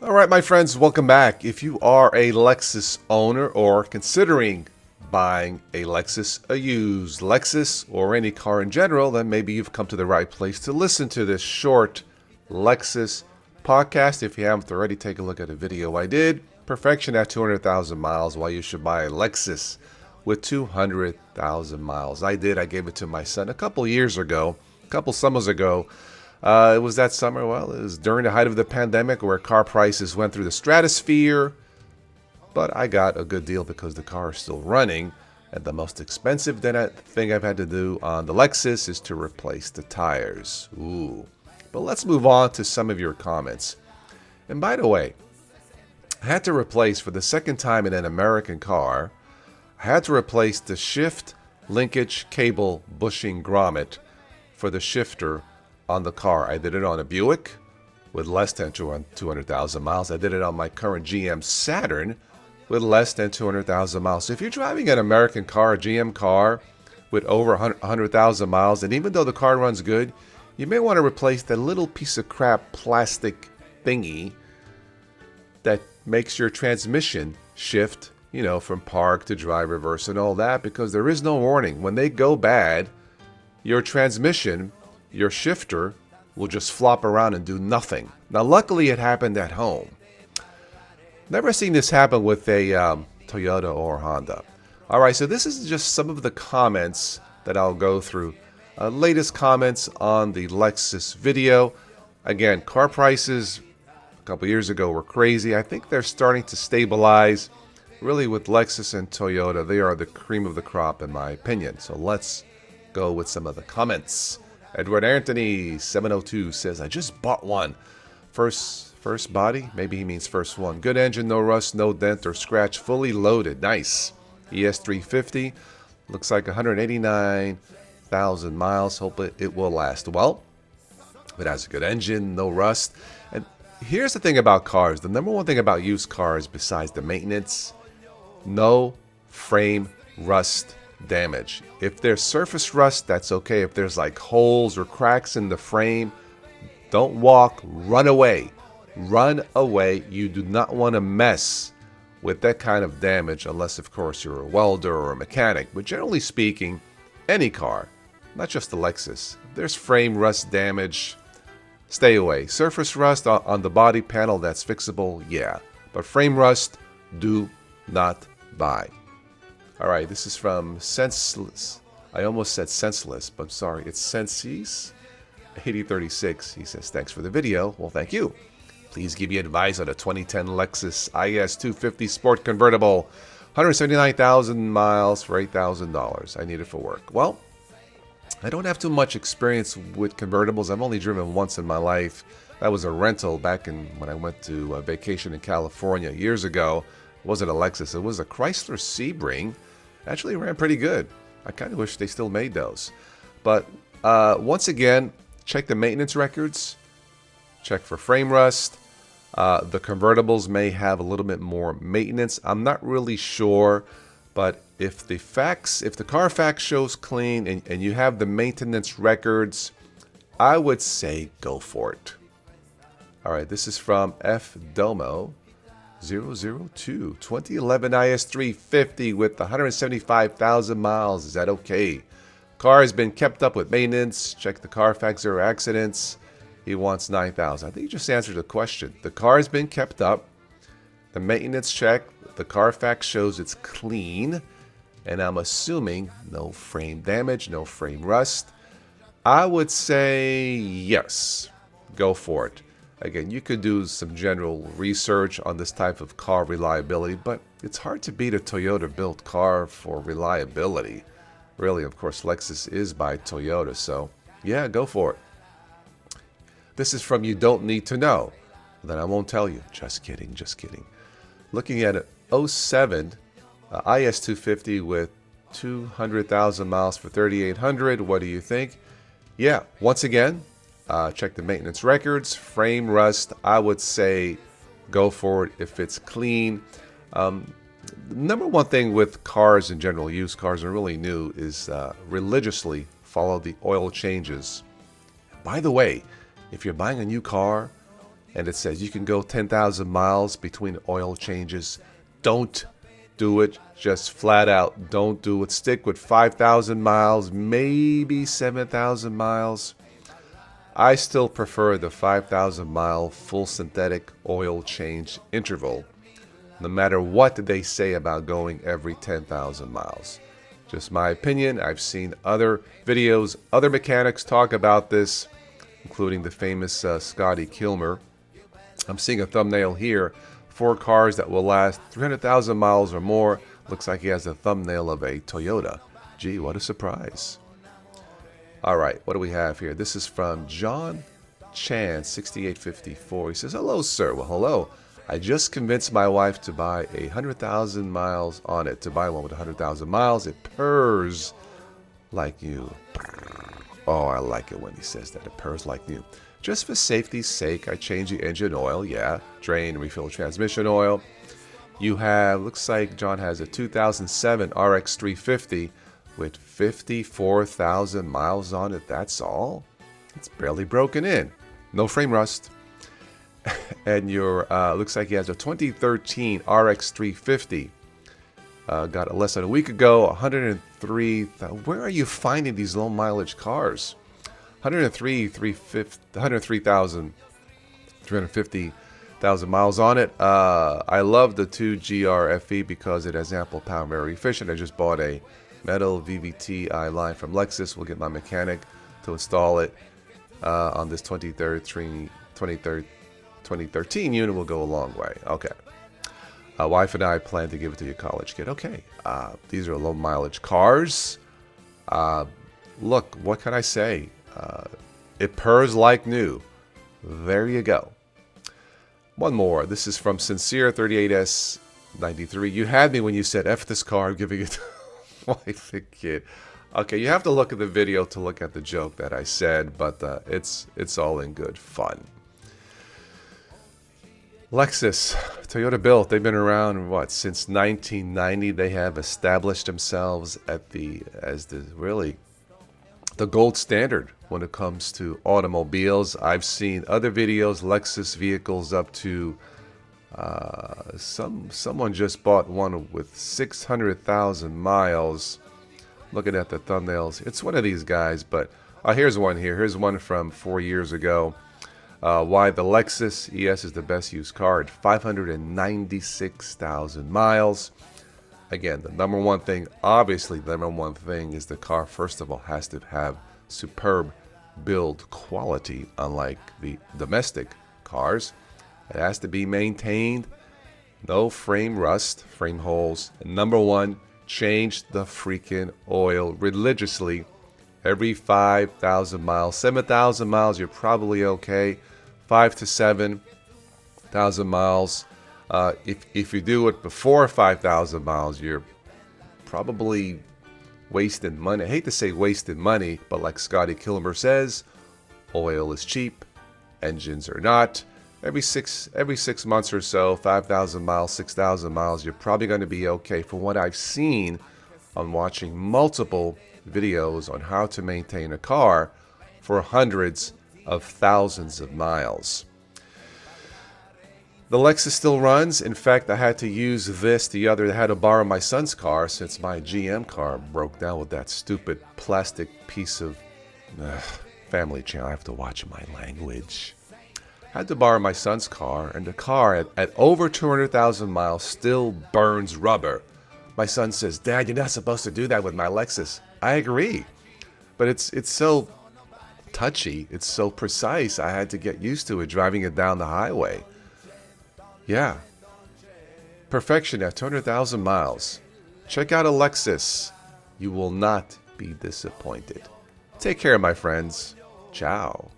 All right, my friends, welcome back. If you are a Lexus owner or considering buying a Lexus, a used Lexus, or any car in general, then maybe you've come to the right place to listen to this short Lexus podcast. If you haven't already, take a look at a video I did. Perfection at 200,000 miles, why you should buy a Lexus with 200,000 miles. I gave it to my son a couple years ago, a couple summers ago. It was that summer, well, it was during the height of the pandemic where car prices went through the stratosphere. But I got a good deal because the car is still running. And the most expensive thing I've had to do on the Lexus is to replace the tires. Ooh. But let's move on to some of your comments. And by the way, I had to replace, for the second time in an American car, I had to replace the shift linkage cable bushing grommet for the shifter on the car. I did it on a Buick with less than 200,000 miles. I did it on my current GM Saturn with less than 200,000 miles. So if you're driving an American car, a GM car with over 100,000 miles, and even though the car runs good, you may want to replace that little piece of crap plastic thingy that makes your transmission shift, from park to drive, reverse, and all that, because there is no warning. When they go bad, your transmission, your shifter, will just flop around and do nothing. Now, luckily, it happened at home. Never seen this happen with a Toyota or Honda. All right, so this is just some of the comments that I'll go through. Latest comments on the Lexus video. Again, car prices a couple years ago were crazy. I think they're starting to stabilize. Really, with Lexus and Toyota, they are the cream of the crop, in my opinion. So let's go with some of the comments. Edward Anthony 702 says, I just bought one. First body? Maybe he means first one. Good engine, no rust, no dent or scratch, fully loaded. Nice. ES350. Looks like 189,000 miles. Hope it will last. Well, it has a good engine, no rust. And here's the thing about cars. The number one thing about used cars, besides the maintenance, no frame rust damage. If there's surface rust, that's okay. If there's like holes or cracks in the frame, don't walk, run away. Run away. You do not want to mess with that kind of damage unless, of course, you're a welder or a mechanic. But generally speaking, any car, not just the Lexus, if there's frame rust damage, stay away. Surface rust on the body panel, that's fixable, yeah. But frame rust, do not buy. All right, this is from Senseless. I almost said Senseless, but sorry, it's Sensees 8036. He says, thanks for the video. Well, thank you. Please give me advice on a 2010 Lexus IS 250 Sport Convertible. 179,000 miles for $8,000. I need it for work. Well, I don't have too much experience with convertibles. I've only driven once in my life. That was a rental back when I went to vacation in California years ago. It wasn't a Lexus. It was a Chrysler Sebring. Actually ran pretty good. I kind of wish they still made those. But once again, check the maintenance records. Check for frame rust. The convertibles may have a little bit more maintenance. I'm not really sure. But if the Carfax shows clean and you have the maintenance records, I would say go for it. All right, this is from F Domo 002 2011 IS 350 with 175,000 miles. Is that okay? Car has been kept up with maintenance. Check the Carfax, 0 accidents. He wants 9,000. I think you just answered the question. The car has been kept up. The maintenance check, the Carfax shows it's clean. And I'm assuming no frame damage, no frame rust. I would say yes. Go for it. Again, you could do some general research on this type of car reliability, but it's hard to beat a Toyota-built car for reliability. Really, of course, Lexus is by Toyota, so yeah, go for it. This is from You Don't Need to Know. Then I won't tell you. Just kidding, just kidding. Looking at an '07 IS 250 with 200,000 miles for $3,800. What do you think? Yeah, once again, check the maintenance records. Frame rust, I would say go for it if it's clean. Number one thing with cars in general, used cars are really new, is religiously follow the oil changes. By the way, if you're buying a new car, and it says you can go 10,000 miles between oil changes. Don't do it. Just flat out don't do it. Stick with 5,000 miles, maybe 7,000 miles. I still prefer the 5,000 mile full synthetic oil change interval, no matter what they say about going every 10,000 miles. Just my opinion. I've seen other videos, other mechanics talk about this, including the famous Scotty Kilmer. I'm seeing a thumbnail here, 4 cars that will last 300,000 miles or more. Looks like he has a thumbnail of a Toyota. Gee, what a surprise. All right, what do we have here? This is from John Chan, 6854. He says, hello, sir. Well, hello. I just convinced my wife to buy 100,000 miles on it. To buy one with 100,000 miles, it purrs like you. Oh, I like it when he says that. It purrs like new. Just for safety's sake, I changed the engine oil. Yeah, drain, refill transmission oil. You have, looks like John has a 2007 RX 350 with 54,000 miles on it. That's all. It's barely broken in. No frame rust. And your, looks like he has a 2013 RX 350. Got it less than a week ago. 103. Where are you finding these low mileage cars? 350,000 miles on it. I love the 2GR FE because it has ample power, very efficient. I just bought a metal VVT-I line from Lexus. We'll get my mechanic to install it on this 2013 unit. Will go a long way. Okay. Wife and I plan to give it to your college kid. Okay. These are low mileage cars. Look, what can I say? It purrs like new. There you go. One more. This is from Sincere 38S93. You had me when you said F this car. I'm giving it to wife and kid. Okay, you have to look at the video to look at the joke that I said, but it's all in good fun. Lexus, Toyota built. They've been around since 1990. They have established themselves as the gold standard when it comes to automobiles. I've seen other videos, Lexus vehicles up to someone just bought one with 600,000 miles. Looking at the thumbnails, it's one of these guys, but here's one here. Here's one from 4 years ago. Why the Lexus ES is the best used car at 596,000 miles. Again, the number one thing, obviously the number one thing is the car, first of all, has to have superb build quality, unlike the domestic cars. It has to be maintained, no frame rust, frame holes. And number one, change the freaking oil religiously every 5,000 miles. 7,000 miles, you're probably okay. 5 to 7,000 miles. If you do it before 5,000 miles, you're probably wasting money. I hate to say wasting money, but like Scotty Kilmer says, oil is cheap, engines are not. Every six months or so, 5,000 miles, 6,000 miles, you're probably going to be okay. From what I've seen on watching multiple videos on how to maintain a car for hundreds of thousands of miles. The Lexus still runs. In fact, I had to use this I had to borrow my son's car since my GM car broke down with that stupid plastic piece of Family Channel. I have to watch my language. I had to borrow my son's car, and the car at over 200,000 miles still burns rubber. My son says, "Dad, you're not supposed to do that with my Lexus." I agree, but it's so touchy, it's so precise. I had to get used to it driving it down the highway. Yeah. Perfection at 200,000 miles. Check out a Lexus. You will not be disappointed. Take care, my friends. Ciao.